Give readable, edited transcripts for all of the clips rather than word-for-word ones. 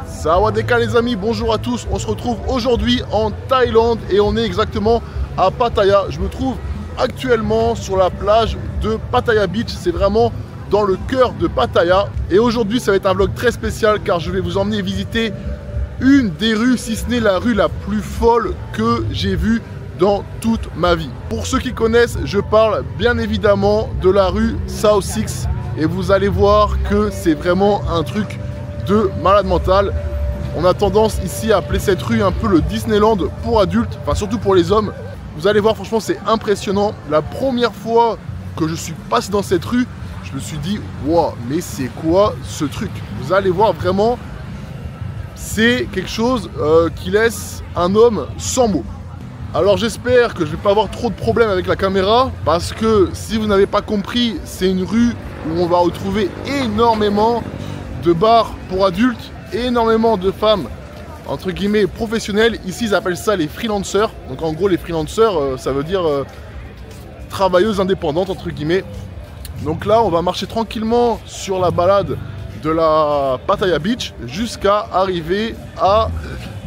Sawadeka les amis, bonjour à tous. On se retrouve aujourd'hui en Thaïlande et on est exactement à Pattaya. Je me trouve actuellement sur la plage de Pattaya Beach. C'est vraiment dans le cœur de Pattaya. Et aujourd'hui, ça va être un vlog très spécial car je vais vous emmener visiter une des rues, si ce n'est la rue la plus folle que j'ai vue dans toute ma vie. Pour ceux qui connaissent, je parle bien évidemment de la rue South Six et vous allez voir que c'est vraiment un truc de malade mental. On a tendance ici à appeler cette rue un peu le Disneyland pour adultes, enfin surtout pour les hommes. Vous allez voir, franchement c'est impressionnant. La première fois que je suis passé dans cette rue, je me suis dit wow, mais c'est quoi ce truc? Vous allez voir vraiment, c'est quelque chose qui laisse un homme sans mots. Alors j'espère que je ne vais pas avoir trop de problèmes avec la caméra parce que si vous n'avez pas compris, c'est une rue où on va retrouver énormément de bars pour adultes, énormément de femmes entre guillemets professionnelles. Ici ils appellent ça les freelancers. Donc en gros les freelancers ça veut dire travailleuses indépendantes entre guillemets. Donc là on va marcher tranquillement sur la balade de la Pattaya Beach jusqu'à arriver à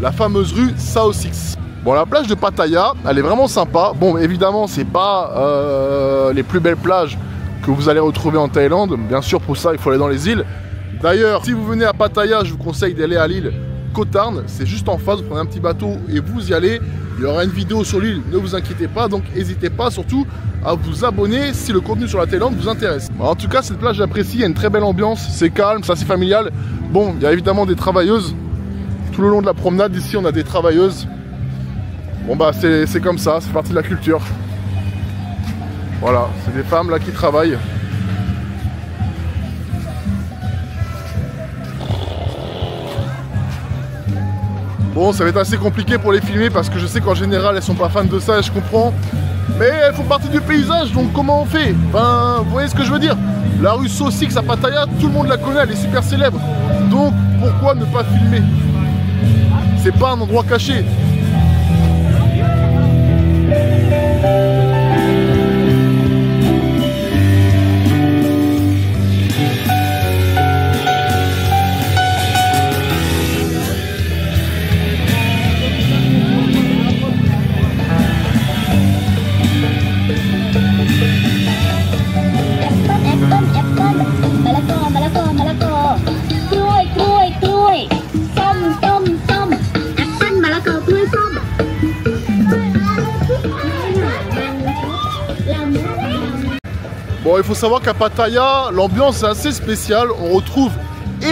la fameuse rue South Six. Bon, la plage de Pattaya, elle est vraiment sympa. Bon, évidemment, c'est pas les plus belles plages que vous allez retrouver en Thaïlande. Bien sûr, pour ça, il faut aller dans les îles. D'ailleurs, si vous venez à Pattaya, je vous conseille d'aller à l'île Koh Tharn. C'est juste en face, vous prenez un petit bateau et vous y allez. Il y aura une vidéo sur l'île, ne vous inquiétez pas. Donc, n'hésitez pas surtout à vous abonner si le contenu sur la Thaïlande vous intéresse. En tout cas, cette plage, j'apprécie. Il y a une très belle ambiance. C'est calme, c'est assez familial. Bon, il y a évidemment des travailleuses. Tout le long de la promenade, ici, on a des travailleuses. Bon bah c'est comme ça, c'est partie de la culture. Voilà, c'est des femmes là qui travaillent. Bon, ça va être assez compliqué pour les filmer parce que je sais qu'en général elles sont pas fans de ça et je comprends. Mais elles font partie du paysage, donc comment on fait? Enfin, vous voyez ce que je veux dire? La rue South Six à Pattaya, tout le monde la connaît, elle est super célèbre. Donc pourquoi ne pas filmer? C'est pas un endroit caché. Bon, il faut savoir qu'à Pattaya, l'ambiance est assez spéciale. On retrouve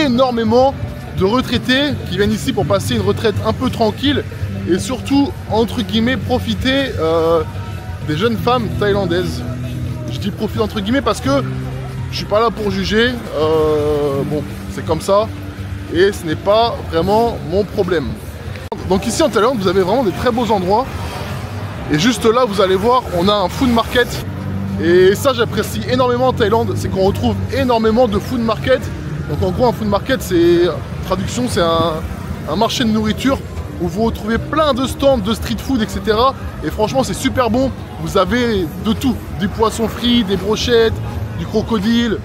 énormément de retraités qui viennent ici pour passer une retraite un peu tranquille et surtout, entre guillemets, profiter des jeunes femmes thaïlandaises. Je dis profiter entre guillemets parce que je suis pas là pour juger. Bon, c'est comme ça et ce n'est pas vraiment mon problème. Donc ici en Thaïlande, vous avez vraiment des très beaux endroits. Et juste là, vous allez voir, on a un food market. Et ça, j'apprécie énormément en Thaïlande, c'est qu'on retrouve énormément de food market. Donc en gros, un food market, c'est, traduction, c'est un marché de nourriture où vous retrouvez plein de stands de street food, etc. Et franchement, c'est super bon. Vous avez de tout, du poisson frit, des brochettes, du crocodile.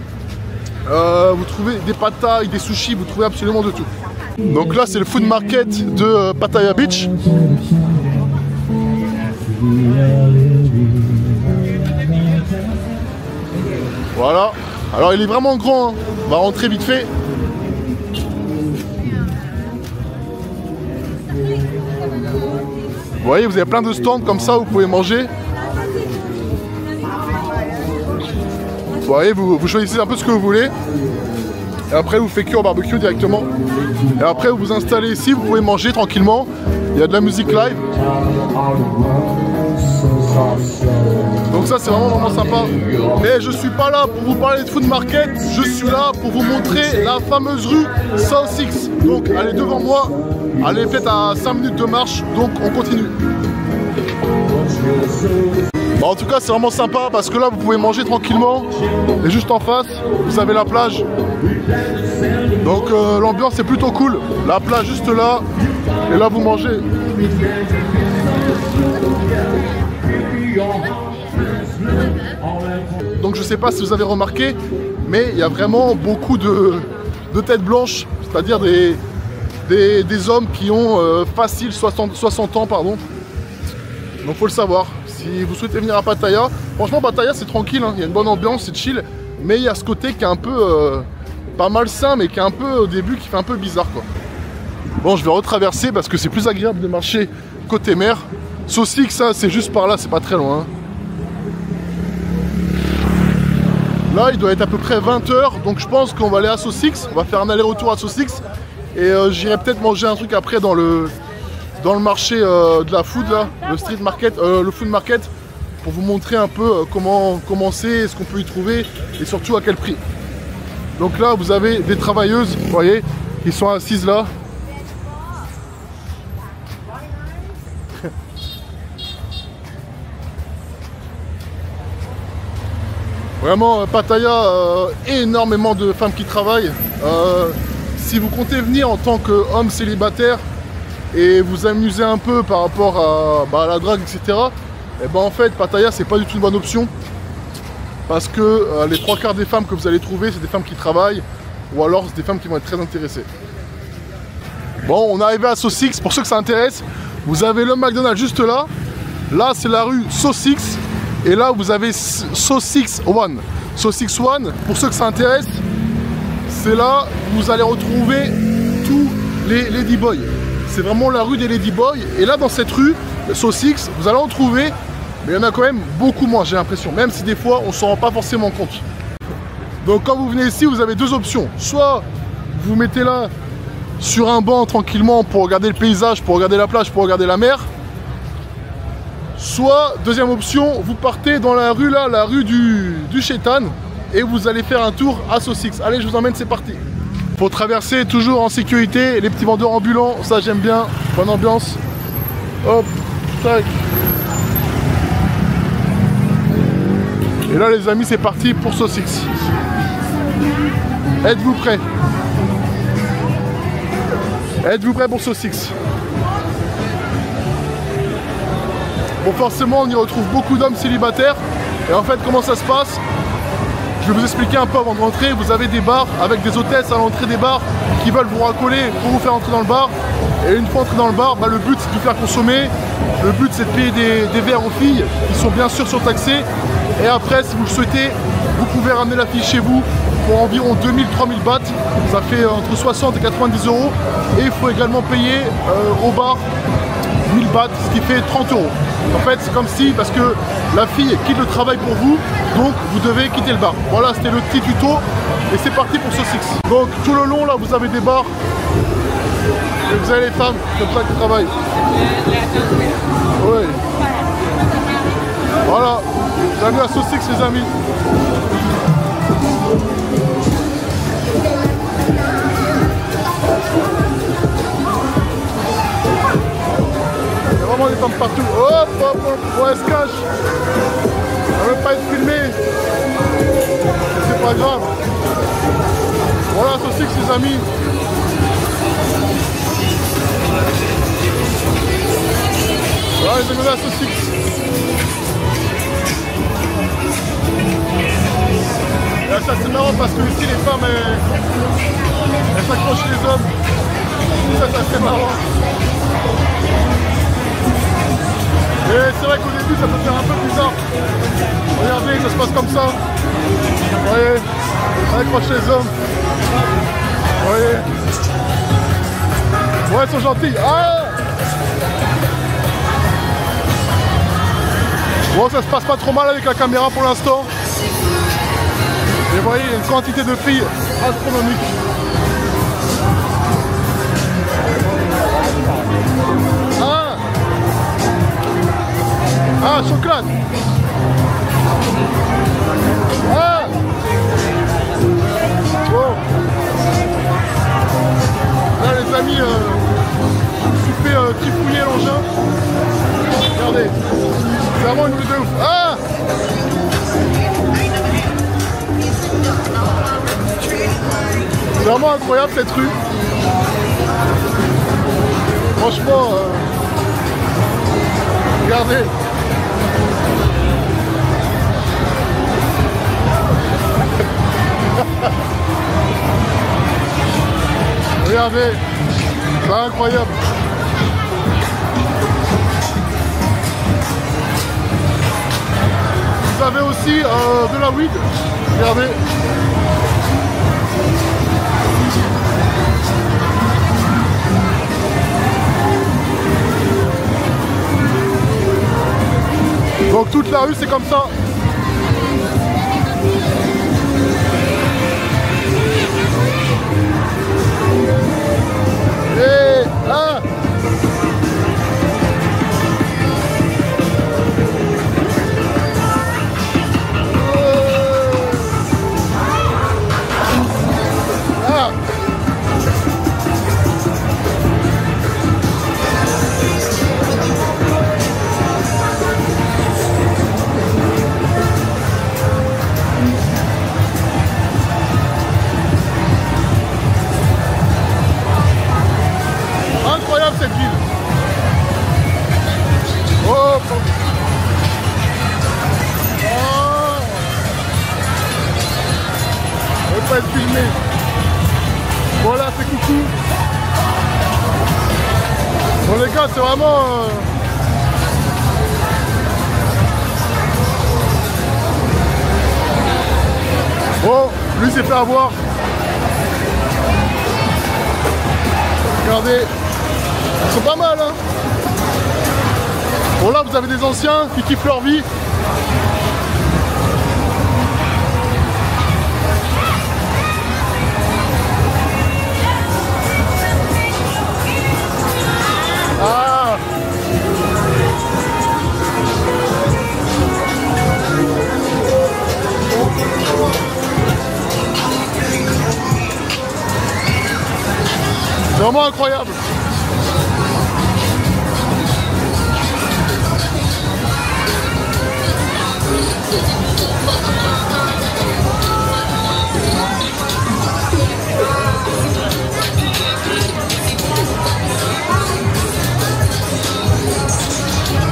Vous trouvez des pad thaï, des sushis, vous trouvez absolument de tout. Donc là, c'est le food market de Pattaya Beach. Voilà, alors il est vraiment grand, hein. On va rentrer vite fait. Vous voyez, vous avez plein de stands comme ça, vous pouvez manger. Vous voyez, vous choisissez un peu ce que vous voulez. Et après, vous faites cuire au barbecue directement. Et après, vous vous installez ici, vous pouvez manger tranquillement. Il y a de la musique live. Donc ça c'est vraiment sympa. Mais je suis pas là pour vous parler de food market, je suis là pour vous montrer la fameuse rue South Six. Donc elle est devant moi, elle est peut-être à 5 minutes de marche, donc on continue. Bon, en tout cas c'est vraiment sympa parce que là vous pouvez manger tranquillement. Et juste en face, vous avez la plage. Donc l'ambiance est plutôt cool. La plage juste là, et là vous mangez. Donc je sais pas si vous avez remarqué, mais il y a vraiment beaucoup de têtes blanches, c'est-à-dire des des hommes qui ont facile 60 ans, pardon. Donc faut le savoir. Si vous souhaitez venir à Pattaya, franchement Pattaya c'est tranquille, hein. Il y a une bonne ambiance, c'est chill. Mais il y a ce côté qui est un peu, pas malsain, mais qui est un peu au début, qui fait un peu bizarre quoi. Bon, je vais retraverser parce que c'est plus agréable de marcher côté mer. Sosik, ça c'est juste par là, c'est pas très loin. Hein. Là, il doit être à peu près 20 h, donc je pense qu'on va aller à Sosik. On va faire un aller-retour à Sosik. Et j'irai peut-être manger un truc après dans le marché de la food, là, le street market, le food market, pour vous montrer un peu comment c'est, ce qu'on peut y trouver et surtout à quel prix. Donc là, vous avez des travailleuses, vous voyez, qui sont assises là. Vraiment, Pattaya, énormément de femmes qui travaillent. Si vous comptez venir en tant qu'homme célibataire et vous amuser un peu par rapport à la drague, etc., et ben en fait, Pattaya, c'est pas du tout une bonne option. Parce que les 3/4 des femmes que vous allez trouver, c'est des femmes qui travaillent ou alors c'est des femmes qui vont être très intéressées. Bon, on est arrivé à Sosik. Pour ceux que ça intéresse, vous avez le McDonald's juste là. Là, c'est la rue Sosik. Et là, vous avez Sosik One. Sosik One, pour ceux que ça intéresse, c'est là où vous allez retrouver tous les ladyboys. C'est vraiment la rue des ladyboys. Et là, dans cette rue, Sosik, vous allez en trouver, mais il y en a quand même beaucoup moins, j'ai l'impression. Même si des fois, on ne s'en rend pas forcément compte. Donc, quand vous venez ici, vous avez deux options. Soit vous mettez là, sur un banc, tranquillement, pour regarder le paysage, pour regarder la plage, pour regarder la mer. Soit, deuxième option, vous partez dans la rue là, la rue du Chétan, et vous allez faire un tour à Sosik. Allez, je vous emmène, c'est parti. Faut traverser toujours en sécurité, les petits vendeurs ambulants, ça j'aime bien, bonne ambiance. Hop, tac. Et là les amis, c'est parti pour Sosik. Êtes-vous prêts? Êtes-vous prêts pour Sosik? Bon, forcément, on y retrouve beaucoup d'hommes célibataires. Et en fait, comment ça se passe? Je vais vous expliquer un peu avant de rentrer. Vous avez des bars avec des hôtesses à l'entrée des bars qui veulent vous racoler pour vous faire entrer dans le bar. Et une fois entré dans le bar, le but c'est de vous faire consommer. Le but c'est de payer des verres aux filles qui sont bien sûr surtaxés. Et après, si vous le souhaitez, vous pouvez ramener la fille chez vous pour environ 2000-3000 bahts. Ça fait entre 60 et 90 €. Et il faut également payer au bar 1000 bahts, ce qui fait 30 €. En fait, c'est comme si, parce que la fille quitte le travail pour vous, donc vous devez quitter le bar. Voilà, c'était le petit tuto. Et c'est parti pour Sosik. Donc tout le long, là, vous avez des bars. Et vous avez les femmes comme ça qui travaillent. Oui. Voilà. Bienvenue à Sosik, les amis. Des femmes partout. Hop, hop, hop. Ouais, elle se cache. Elle ne veut pas être filmée. C'est pas grave. Voilà, Sosik, les amis. Voilà, les amis, à Sosik. Là, ça, c'est marrant parce que ici, les femmes, elles s'accrochent les hommes. Ça, c'est marrant. Et c'est vrai qu'au début ça peut faire un peu bizarre. Regardez, ça se passe comme ça. Vous voyez, ça accroche les hommes. Vous voyez. Ouais, ils sont gentils. Ah, bon, ça se passe pas trop mal avec la caméra pour l'instant. Et vous voyez, il y a une quantité de filles astronomique. Ah, chocolat. Ah. Bon. Là les amis, je me suis fait trifouiller l'engin. Regardez. C'est vraiment une rue de ouf. Ah. C'est vraiment incroyable cette rue. Franchement, regardez. Regardez. C'est incroyable. Vous avez aussi de la weed. Regardez. Donc toute la rue c'est comme ça. Et ah cette ville. Oh, oh. On va pas être filmé. Voilà, c'est coucou. Bon les gars, c'est vraiment... Bon, lui s'est fait avoir. Regardez. C'est pas mal hein. Bon là vous avez des anciens qui kiffent leur vie. Ah c'est vraiment incroyable.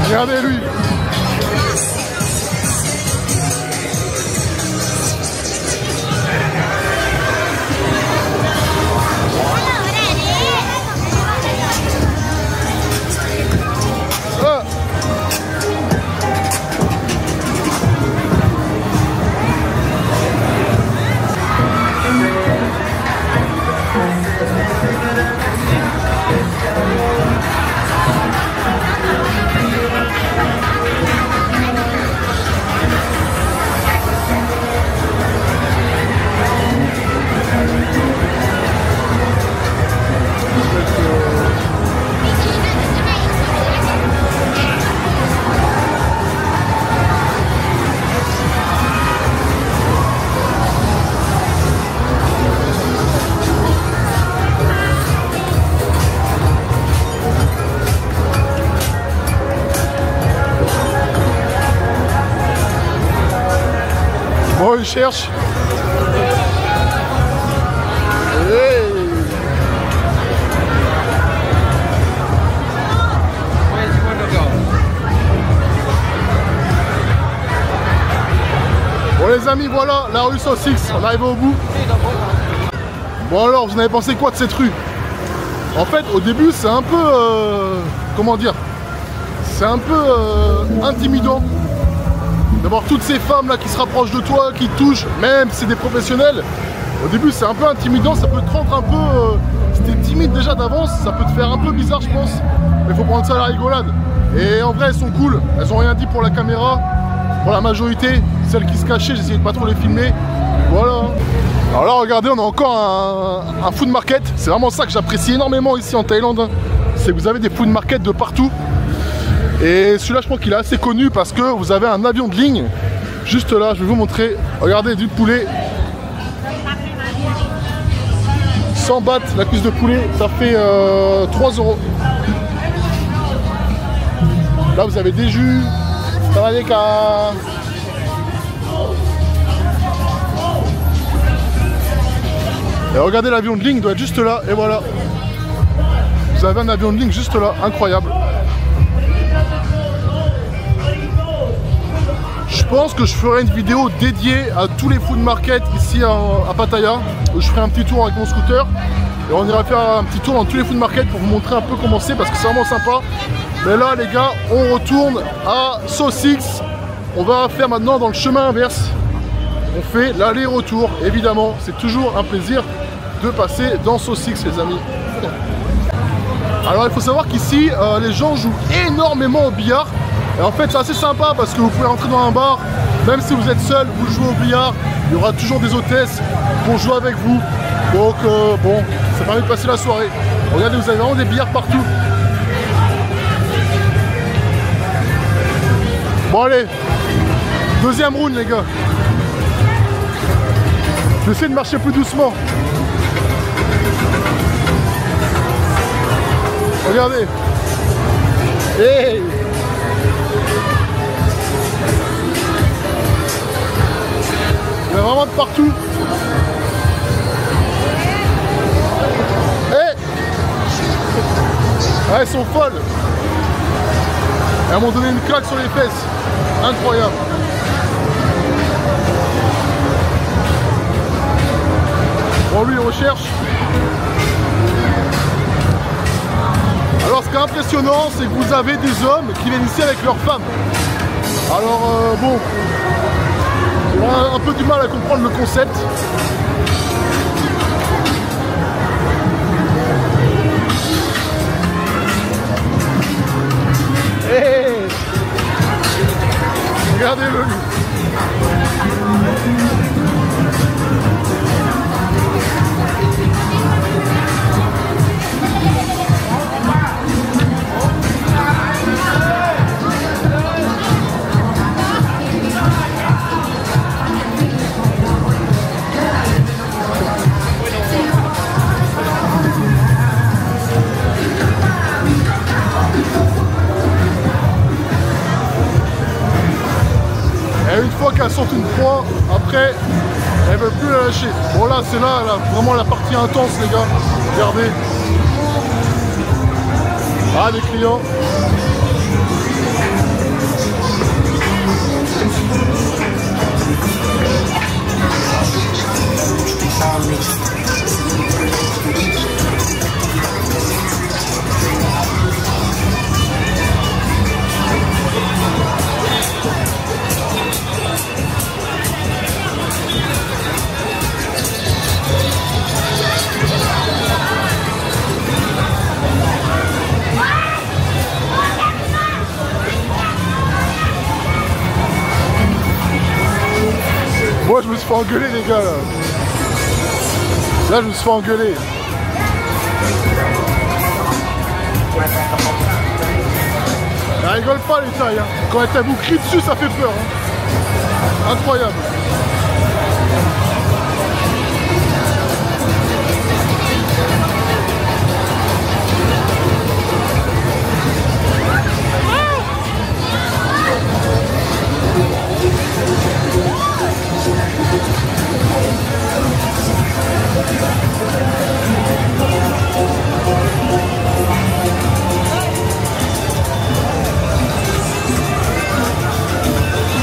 Regardez lui. Ah. Bon, il cherche. Hey. Bon les amis, voilà la rue Saucix, on arrive au bout. Bon alors, vous en avez pensé quoi de cette rue? En fait, au début, c'est un peu... comment dire? C'est un peu intimidant. D'avoir toutes ces femmes là qui se rapprochent de toi, qui te touchent, même si c'est des professionnels. Au début c'est un peu intimidant, ça peut te rendre un peu... si t'es timide déjà d'avance, ça peut te faire un peu bizarre je pense. Mais il faut prendre ça à la rigolade. Et en vrai elles sont cool, elles ont rien dit pour la caméra. Pour la majorité, celles qui se cachaient, j'essayais de pas trop les filmer. Voilà. Alors là regardez, on a encore un food market. C'est vraiment ça que j'apprécie énormément ici en Thaïlande. C'est que vous avez des food markets de partout. Et celui-là je crois qu'il est assez connu parce que vous avez un avion de ligne juste là, je vais vous montrer. Regardez, du poulet 100 bahts la cuisse de poulet, ça fait 3 €. Là vous avez des jus, ça va les cas. Et regardez, l'avion de ligne doit être juste là, et voilà. Vous avez un avion de ligne juste là, incroyable. Je pense que je ferai une vidéo dédiée à tous les food markets ici à Pattaya, où je ferai un petit tour avec mon scooter. Et on ira faire un petit tour dans tous les food markets pour vous montrer un peu comment c'est parce que c'est vraiment sympa. Mais là les gars, on retourne à Sussex. On va faire maintenant dans le chemin inverse. On fait l'aller-retour. Évidemment, c'est toujours un plaisir de passer dans Sussex les amis. Alors il faut savoir qu'ici, les gens jouent énormément au billard. Et en fait c'est assez sympa parce que vous pouvez rentrer dans un bar, même si vous êtes seul, vous jouez au billard, il y aura toujours des hôtesses pour jouer avec vous. Donc bon, ça permet de passer la soirée. Regardez, vous avez vraiment des billards partout. Bon allez, deuxième round les gars. Je vais essayer de marcher plus doucement. Regardez. Hey. Il y a vraiment de partout. Hey. Ah, elles sont folles. Elles m'ont donné une claque sur les fesses. Incroyable. Bon, lui, il recherche. Alors, ce qui est impressionnant, c'est que vous avez des hommes qui viennent ici avec leurs femmes. Alors, bon, j'ai un peu du mal à comprendre le concept. Hey, regardez-le. Et une fois qu'elle sort une proie, après, elle ne veut plus la lâcher. Bon là, c'est là, vraiment la partie intense les gars. Regardez. Ah, les clients. Moi je me suis fait engueuler les gars là. Là je me suis fait engueuler. Elle rigole pas les tailles hein. Quand elle vous crie dessus ça fait peur hein. Incroyable.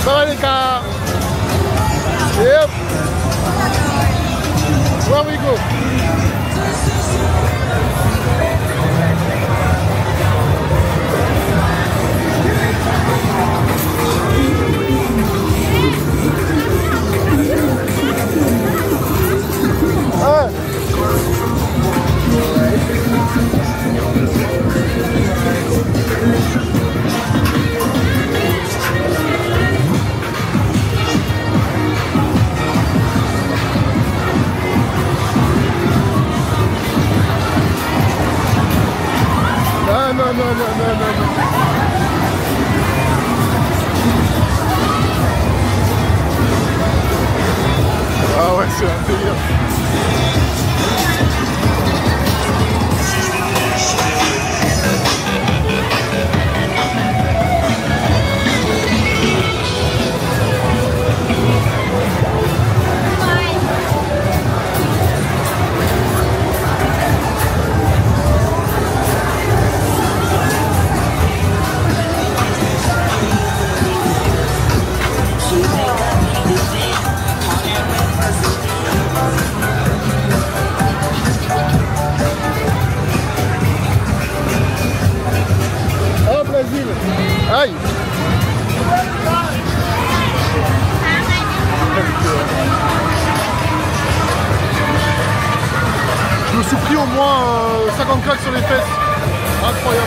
Ça va les gars. Yep. Where we go? Ah. Non. Ah ouais, c'est un délire. 250 craques sur les fesses. Incroyable.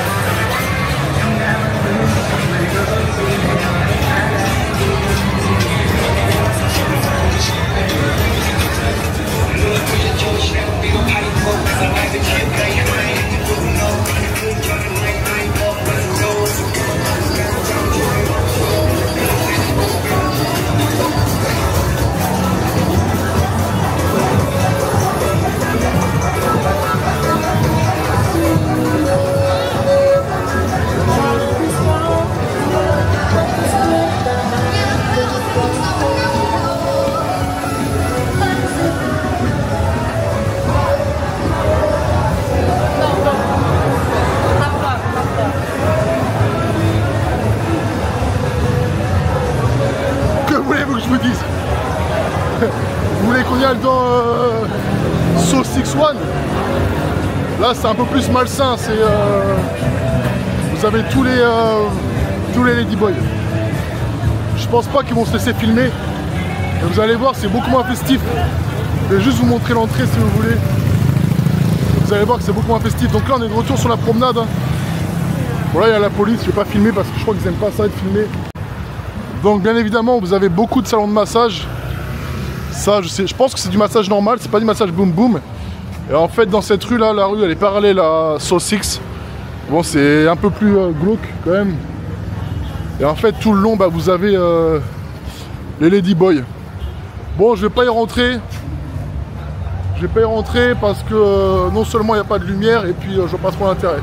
Vous voulez qu'on y aille dans Sauce 61? Là c'est un peu plus malsain, c'est vous avez tous les ladyboys. Je pense pas qu'ils vont se laisser filmer. Et vous allez voir, c'est beaucoup moins festif. Je vais juste vous montrer l'entrée si vous voulez. Vous allez voir que c'est beaucoup moins festif. Donc là on est de retour sur la promenade. Bon là il y a la police, je vais pas filmer parce que je crois qu'ils aiment pas ça être filmé. Donc bien évidemment vous avez beaucoup de salons de massage. Ça je pense que c'est du massage normal, c'est pas du massage boom boom. Et en fait dans cette rue là, la rue elle est parallèle à Sauce 6. Bon c'est un peu plus glauque quand même. Et en fait tout le long bah, vous avez les ladyboys. Bon je vais pas y rentrer. Je vais pas y rentrer parce que non seulement il n'y a pas de lumière et puis je vois pas trop l'intérêt.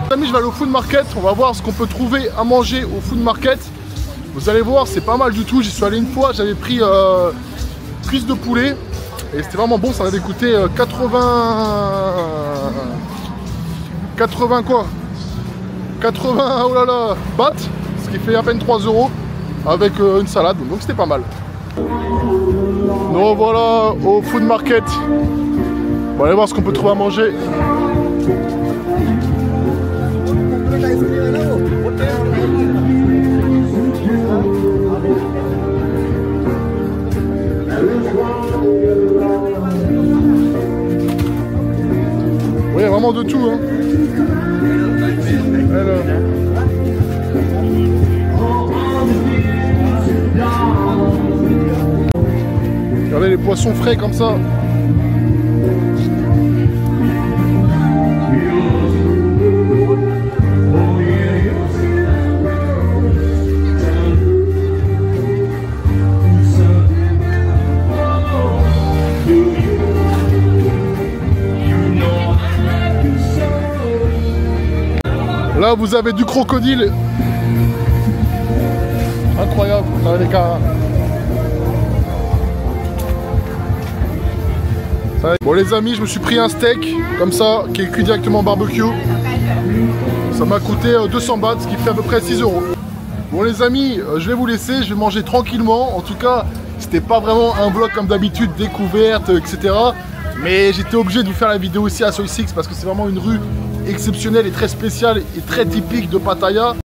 Les amis je vais aller au food market, on va voir ce qu'on peut trouver à manger au food market. Vous allez voir c'est pas mal du tout, j'y suis allé une fois, j'avais pris cuisse de poulet et c'était vraiment bon, ça m'avait coûté 80 quoi 80 oh là là bahts, ce qui fait à peine 3 € avec une salade, donc c'était pas mal. Donc voilà au food market, on va aller voir ce qu'on peut trouver à manger. Oui, il y a vraiment de tout. Hein. Alors. Regardez les poissons frais comme ça. Là vous avez du crocodile. Incroyable, avec un... Bon les amis, je me suis pris un steak comme ça, qui est cuit directement au barbecue. Ça m'a coûté 200 bahts, ce qui fait à peu près 6 €. Bon les amis, je vais vous laisser, je vais manger tranquillement. En tout cas, c'était pas vraiment un vlog comme d'habitude, découverte, etc. Mais j'étais obligé de vous faire la vidéo aussi à Sauce 6 parce que c'est vraiment une rue exceptionnelle et très spéciale et très typique de Pattaya.